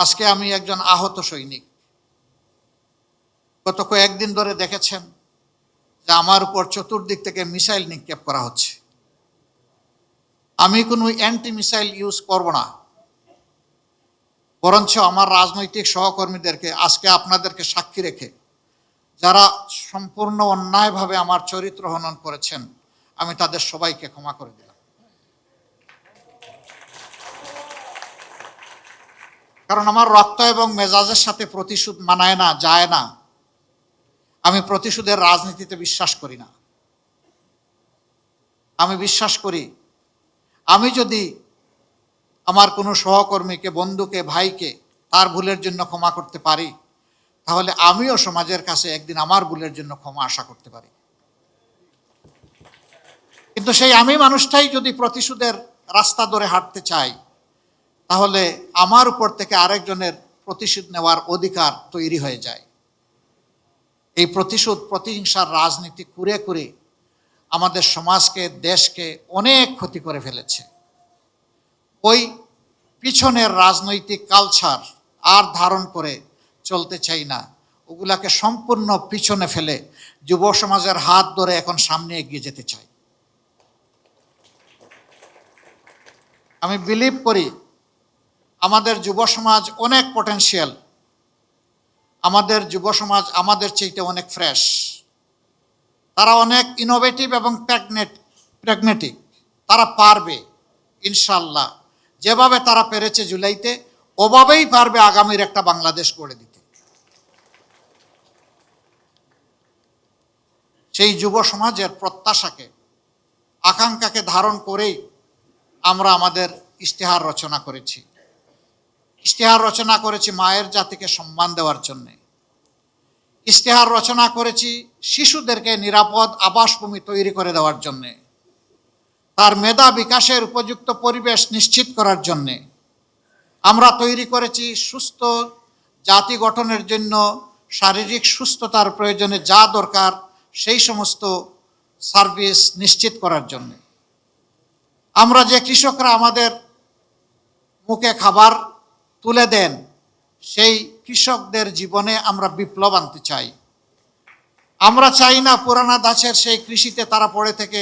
আজকে আমি একজন আহত সৈনিক। গত কয়েকদিন ধরে দেখেছেন যে আমার উপর চতুর্দিক থেকে মিসাইল নিক্ষেপ করা হচ্ছে। আমি কোনো অ্যান্টি মিসাইল ইউজ করব না, বরঞ্চ আমার রাজনৈতিক সহকর্মীদেরকে আজকে আপনাদেরকে সাক্ষী রেখে যারা সম্পূর্ণ অন্যায়ভাবে আমার চরিত্র হনন করেছেন, আমি তাদের সবাইকে ক্ষমা করে দিলাম। কারণ আমার রক্ত এবং মেজাজের সাথে প্রতিশোধ মানায় না, যায় না। আমি প্রতিশোধের রাজনীতিতে বিশ্বাস করি না। আমি বিশ্বাস করি আমি যদি আমার কোনো সহকর্মীকে, বন্ধুকে, ভাইকে তার ভুলের জন্য ক্ষমা করতে পারি, তাহলে আমিও সমাজের কাছে একদিন আমার ভুলের জন্য ক্ষমা আশা করতে পারি। কিন্তু সেই আমি মানুষটাই যদি প্রতিশোধের রাস্তা ধরে হাঁটতে চাই, তাহলে আমার উপর থেকে আরেকজনের প্রতিশোধ নেওয়ার অধিকার তৈরি হয়ে যায়। এই প্রতিশোধ, প্রতিহিংসার রাজনীতি করে করে আমাদের সমাজকে, দেশকে অনেক ক্ষতি করে ফেলেছে। ওই পিছনের রাজনৈতিক কালচার আর ধারণ করে চলতে চাই না। ওগুলাকে সম্পূর্ণ পিছনে ফেলে যুব সমাজের হাত ধরে এখন সামনে এগিয়ে যেতে চাই। আমি বিলিভ করি আমাদের যুব সমাজ অনেক পটেনশিয়াল। আমাদের যুব সমাজ আমাদের চাইতে অনেক ফ্রেশ। তারা অনেক ইনোভেটিভ এবং প্র্যাগমেটিক। তারা পারবে ইনশাল্লাহ। যেভাবে তারা পেরেছে জুলাইতে, ওভাবেই পারবে আগামীর একটা বাংলাদেশ গড়ে দিতে। সেই যুব সমাজের প্রত্যাশাকে, আকাঙ্ক্ষাকে ধারণ করেই আমরা আমাদের ইশতেহার রচনা করেছি। ইশতেহার রচনা করেছি মায়ের জাতিকে সম্মান দেওয়ার জন্যে। ইশতেহার রচনা করেছি শিশুদেরকে নিরাপদ আবাসভূমি তৈরি করে দেওয়ার জন্যে, তার মেধা বিকাশের উপযুক্ত পরিবেশ নিশ্চিত করার জন্যে। আমরা তৈরি করেছি সুস্থ জাতি গঠনের জন্য শারীরিক সুস্থতার প্রয়োজনে যা দরকার সেই সমস্ত সার্ভিস নিশ্চিত করার জন্যে। আমরা যে কৃষকরা আমাদের মুখে খাবার তুলে দেন, সেই কৃষকদের জীবনে আমরা বিপ্লব আনতে চাই। আমরা চাই না পুরানা ধাঁচের সেই কৃষিতে তারা পড়ে থেকে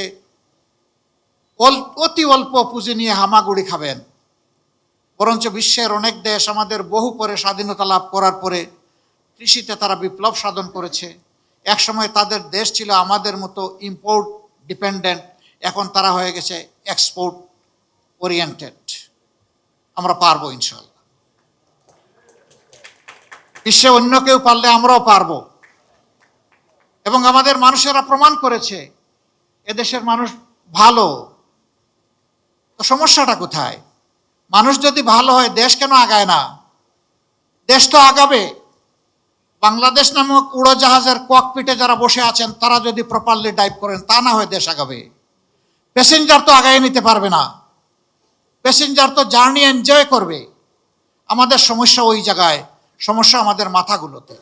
অতি অল্প পুঁজি নিয়ে হামাগুড়ি খাবেন। বরঞ্চ বিশ্বের অনেক দেশ আমাদের বহু পরে স্বাধীনতা লাভ করার পরে কৃষিতে তারা বিপ্লব সাধন করেছে। একসময় তাদের দেশ ছিল আমাদের মতো ইম্পোর্ট ডিপেন্ডেন্ট, এখন তারা হয়ে গেছে এক্সপোর্ট ওরিয়েন্টেড। আমরা পারবো ইনশাল্লাহ। বিশ্বে অন্য কেউ পারলে আমরাও পারবো। এবং আমাদের মানুষেরা প্রমাণ করেছে এদেশের মানুষ ভালো। তো সমস্যাটা কোথায়? মানুষ যদি ভালো হয় দেশ কেন আগায় না? দেশ তো আগাবে। বাংলাদেশ নামক উড়োজাহাজের ককপিটে যারা বসে আছেন তারা যদি প্রপারলি ডাইভ করেন, তা না হয় দেশ আগাবে। প্যাসেঞ্জার তো আগায় নিতে পারবে না, প্যাসেঞ্জার তো জার্নি এনজয় করবে। আমাদের সমস্যা ওই জায়গায়, সমস্যা আমাদের মাথাগুলোতে।